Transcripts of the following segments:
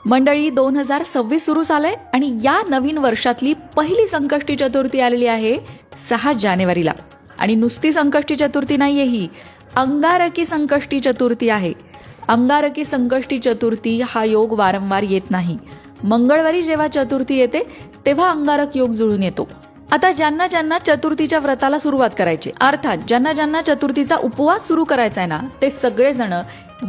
मंडळी 2026 सुरू झालंय आणि या नवीन वर्षातली पहिली संकष्टी चतुर्थी आलेली आहे 6 जानेवारीला. आणि नुसती संकष्टी चतुर्थी नाहीये, ही अंगारकी संकष्टी चतुर्थी आहे. अंगारकी संकष्टी चतुर्थी हा योग वारंवार येत नाही. मंगळवारी जेव्हा चतुर्थी येते तेव्हा अंगारक योग जुळून येतो. आता ज्यांना ज्यांना चतुर्थीच्या व्रताला सुरुवात करायची, अर्थात ज्यांना ज्यांना चतुर्थीचा उपवास सुरू करायचा आहे ना, ते सगळेजण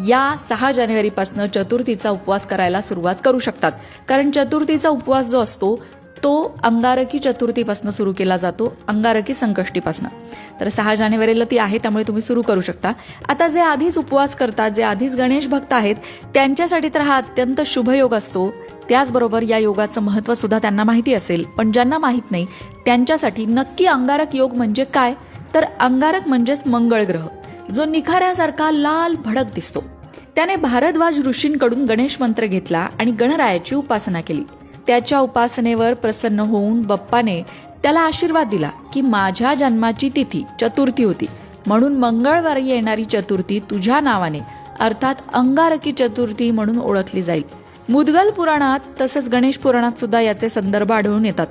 या 6 जानेवारीपासून चतुर्थीचा उपवास करायला सुरुवात करू शकतात. कारण चतुर्थीचा उपवास जो असतो तो अंगारकी चतुर्थीपासून सुरू केला जातो, अंगारकी संकष्टीपासून. तर 6 जानेवारीला ती आहे, त्यामुळे तुम्ही सुरू करू शकता. आता जे आधीच उपवास करतात, जे आधीच गणेश भक्त आहेत, त्यांच्यासाठी तर हा अत्यंत शुभ योग असतो. त्याचबरोबर या योगाचं महत्त्व सुद्धा त्यांना माहिती असेल. पण ज्यांना माहीत नाही त्यांच्यासाठी नक्की अंगारक योग म्हणजे काय, तर अंगारक म्हणजेच मंगळ ग्रह, जो निखाऱ्यासारखा लाल भडक दिसतो. त्याने भारद्वाज ऋषींकडून गणेश मंत्र घेतला आणि गणरायाची उपासना केली. त्याच्या उपासनेवर प्रसन्न होऊन बाप्पाने त्याला आशीर्वाद दिला की माझ्या जन्माची तिथी चतुर्थी होती, म्हणून मंगळवारी येणारी चतुर्थी तुझ्या नावाने अर्थात अंगारकी चतुर्थी म्हणून ओळखली जाईल. मुद्गल पुराणात तसंच गणेश पुराणात सुद्धा याचे संदर्भ आढळून येतात.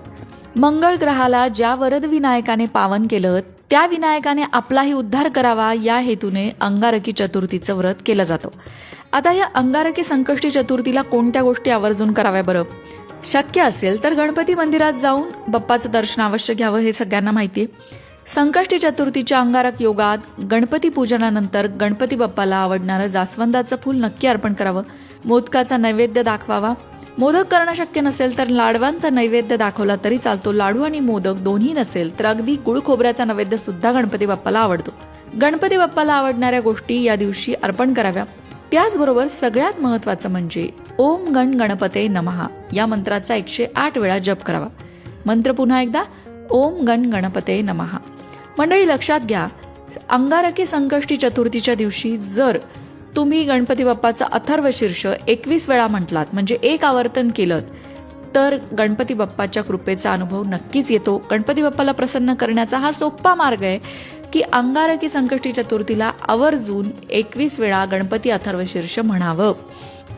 मंगळ ग्रहाला ज्या वरद विनायकाने पावन केलं, त्या विनायकाने आपलाही उद्धार करावा या हेतूने अंगारकी चतुर्थीचं व्रत केलं जातं. आता या अंगारकी संकष्टी चतुर्थीला कोणत्या गोष्टी आवर्जून कराव्या बरं? शक्य असेल तर गणपती मंदिरात जाऊन बाप्पाचं दर्शन अवश्य घ्यावं, हे सगळ्यांना माहिती आहे. संकष्टी चतुर्थीच्या अंगारक योगात गणपती पूजनानंतर गणपती बाप्पाला आवडणारं जास्वंदाचं फूल नक्की अर्पण करावं. मोदकाचा नैवेद्य दाखवावा. मोदक करणं शक्य नसेल तर लाडवांचा नैवेद्य दाखवला तरी चालतो. लाडू आणि मोदक दोन्ही नसेल तर अगदी गुळ खोबऱ्याचा नैवेद्य सुद्धा गणपती बाप्पाला आवडतो. गणपती बाप्पाला आवडणाऱ्या गोष्टी या दिवशी अर्पण कराव्या. त्याचबरोबर सगळ्यात महत्त्वाचं म्हणजे ओम गण गणपते नमः या मंत्राचा 108 वेळा जप करावा. मंत्र पुन्हा एकदा, ओम गण गणपते नमः. मंडळी लक्षात घ्या, अंगारकी संकष्टी चतुर्थीच्या दिवशी जर तुम्ही गणपती बाप्पाचा अथर्वशीर्ष 21 वेळा म्हटलात, म्हणजे एक आवर्तन केलं, तर गणपती बाप्पाच्या कृपेचा अनुभव नक्कीच येतो. गणपती बाप्पाला प्रसन्न करण्याचा हा सोपा मार्ग आहे की अंगारकी संकष्टी चतुर्थीला आवर्जून 21 वेळा गणपती अथर्वशीर्ष म्हणावं.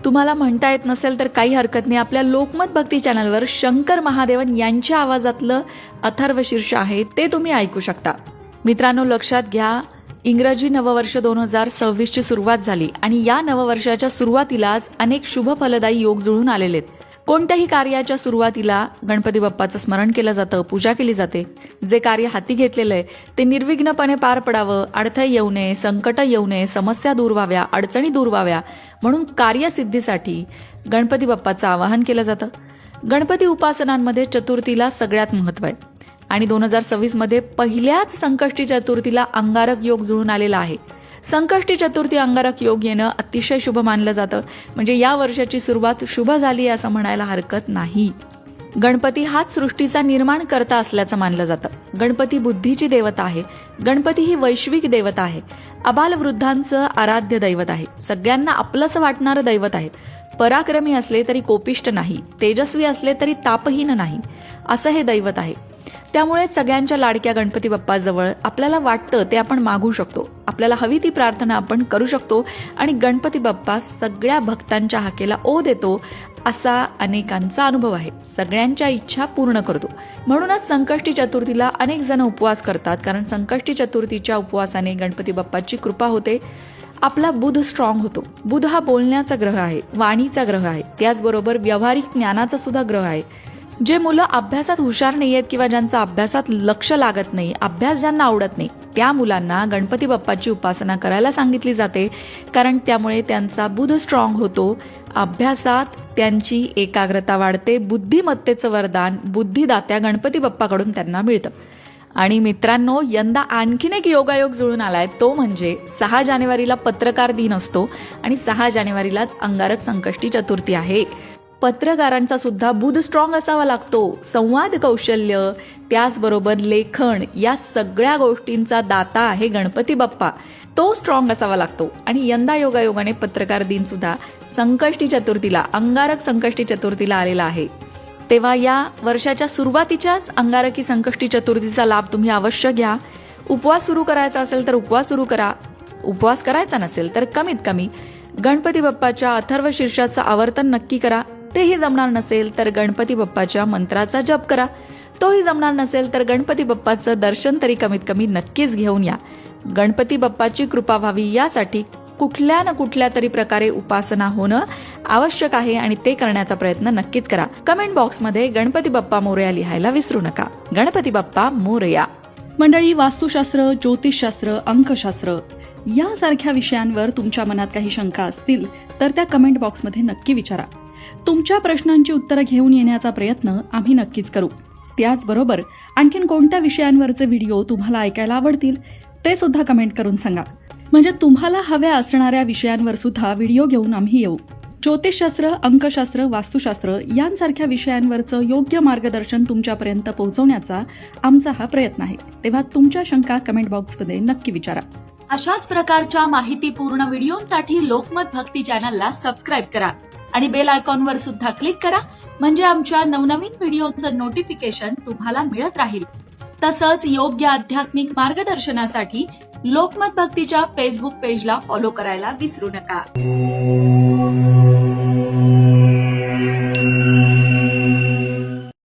तुम्हाला म्हणता येत नसेल तर काही हरकत नाही, आपल्या लोकमत भक्ती चॅनलवर शंकर महादेवन यांच्या आवाजातलं अथर्वशीर्ष आहे, ते तुम्ही ऐकू शकता. मित्रांनो लक्षात घ्या, इंग्रजी नववर्ष 2026 ची सुरुवात झाली आणि या नववर्षाच्या सुरुवातीलाच अनेक शुभ फलदायी योग जुळून आलेले आहेत. कोणत्याही कार्याच्या सुरुवातीला गणपती बाप्पाचं स्मरण केलं जातं, पूजा केली जाते. जे कार्य हाती घेतलेलं आहे ते निर्विघ्नपणे पार पडावं, अडथळे येऊ नये, संकट येऊ नये, समस्या दूर व्हाव्या, अडचणी दूर व्हाव्या, म्हणून कार्यसिद्धीसाठी गणपती बाप्पाचं आवाहन केलं जातं. गणपती उपासनांमध्ये चतुर्थीला सगळ्यात महत्त्व आहे आणि 2026 मध्ये पहिल्याच संकष्टी चतुर्थीला अंगारक योग जुळून आलेला आहे. संकष्टी चतुर्थी अंगारक योग येणं अतिशय शुभ मानलं जातं. म्हणजे या वर्षाची सुरुवात शुभ झाली असं म्हणायला हरकत नाही. गणपती हाच सृष्टीचा निर्माण करता असल्याचं मानलं जातं. गणपती बुद्धीची देवता आहे. गणपती ही वैश्विक देवता आहे. अबालवृद्धांचं आराध्य दैवत आहे. सगळ्यांना आपलंसं वाटणारं दैवत आहे. पराक्रमी असले तरी कोपिष्ट नाही, तेजस्वी असले तरी तापहीन नाही, असं हे दैवत आहे. त्यामुळे सगळ्यांच्या लाडक्या गणपती बाप्पाजवळ आपल्याला वाटतं ते आपण मागू शकतो. आपल्याला हवी ती प्रार्थना आपण करू शकतो आणि गणपती बाप्पा सगळ्या भक्तांच्या हाकेला ओ देतो, असा अनेकांचा अनुभव आहे. सगळ्यांच्या इच्छा पूर्ण करतो. म्हणूनच संकष्टी चतुर्थीला अनेक जण उपवास करतात, कारण संकष्टी चतुर्थीच्या उपवासाने गणपती बाप्पाची कृपा होते. आपला बुध स्ट्रॉंग होतो. बुध हा बोलण्याचा ग्रह आहे, वाणीचा ग्रह आहे, त्याचबरोबर व्यावहारिक ज्ञानाचा सुद्धा ग्रह आहे. जे मुलं अभ्यासात हुशार नाही आहेत किंवा ज्यांचा अभ्यासात लक्ष लागत नाही, अभ्यास ज्यांना आवडत नाही, त्या मुलांना गणपती बाप्पाची उपासना करायला सांगितली जाते. कारण त्यामुळे त्यांचा बुध स्ट्रॉंग होतो, अभ्यासात त्यांची एकाग्रता वाढते, बुद्धिमत्तेचं वरदान बुद्धिदात्या गणपती बाप्पाकडून त्यांना मिळतं. आणि मित्रांनो, यंदा आणखीन एक योगायोग जुळून आलाय, तो म्हणजे 6 जानेवारीला पत्रकार दिन असतो आणि 6 जानेवारीलाच अंगारक संकष्टी चतुर्थी आहे. पत्रकारांचा सुद्धा बुध स्ट्रॉंग असावा लागतो. संवाद कौशल्य, त्याचबरोबर लेखन, या सगळ्या गोष्टींचा दाता आहे गणपती बाप्पा. तो स्ट्रॉंग असावा लागतो. आणि यंदा योगायोगाने पत्रकार दिन सुद्धा संकष्टी चतुर्थीला, अंगारक संकष्टी चतुर्थीला आलेला आहे. तेव्हा या वर्षाच्या सुरुवातीच्याच अंगारकी संकष्टी चतुर्थीचा लाभ तुम्ही अवश्य घ्या. उपवास सुरू करायचा असेल तर उपवास सुरू करा. उपवास करायचा नसेल तर कमीत कमी गणपती बाप्पाच्या अथर्वशीर्षाचं आवर्तन नक्की करा. तेही जमणार नसेल तर गणपती बाप्पाच्या मंत्राचा जप करा. तोही जमणार नसेल तर गणपती बाप्पाचं दर्शन तरी कमीत कमी नक्कीच घेऊन या. गणपती बाप्पाची कृपा व्हावी यासाठी कुठल्या ना कुठल्या तरी प्रकारे उपासना होणं आवश्यक आहे आणि ते करण्याचा प्रयत्न नक्कीच करा. कमेंट बॉक्समध्ये गणपती बाप्पा मोरया लिहायला विसरू नका. गणपती बाप्पा मोरया. मंडळी, वास्तुशास्त्र, ज्योतिषशास्त्र, अंकशास्त्र यासारख्या विषयांवर तुमच्या मनात काही शंका असतील तर त्या कमेंट बॉक्समध्ये नक्की विचारा. तुमच्या प्रश्नांची उत्तरं घेऊन येण्याचा प्रयत्न आम्ही नक्कीच करू. त्याचबरोबर आणखीन कोणत्या विषयांवरचे व्हिडिओ तुम्हाला ऐकायला आवडतील ते सुद्धा कमेंट करून सांगा. म्हणजे तुम्हाला हव्या असणाऱ्या विषयांवर सुद्धा व्हिडिओ घेऊन आम्ही येऊ. ज्योतिषशास्त्र, अंकशास्त्र, वास्तुशास्त्र यांसारख्या विषयांवरचं योग्य मार्गदर्शन तुमच्यापर्यंत पोहोचवण्याचा आमचा हा प्रयत्न आहे. तेव्हा तुमच्या शंका कमेंट बॉक्समध्ये नक्की विचारा. अशाच प्रकारच्या माहितीपूर्ण व्हिडिओंसाठी लोकमत भक्ती चॅनलला सबस्क्राईब करा आणि बेल आयकॉनवर सुद्धा क्लिक करा. म्हणजे आमच्या नवनवीन व्हिडिओचं नोटिफिकेशन तुम्हाला मिळत राहील. तसंच योग्य आध्यात्मिक मार्गदर्शनासाठी लोकमत भक्तीच्या फेसबुक पेजला फॉलो करायला विसरू नका.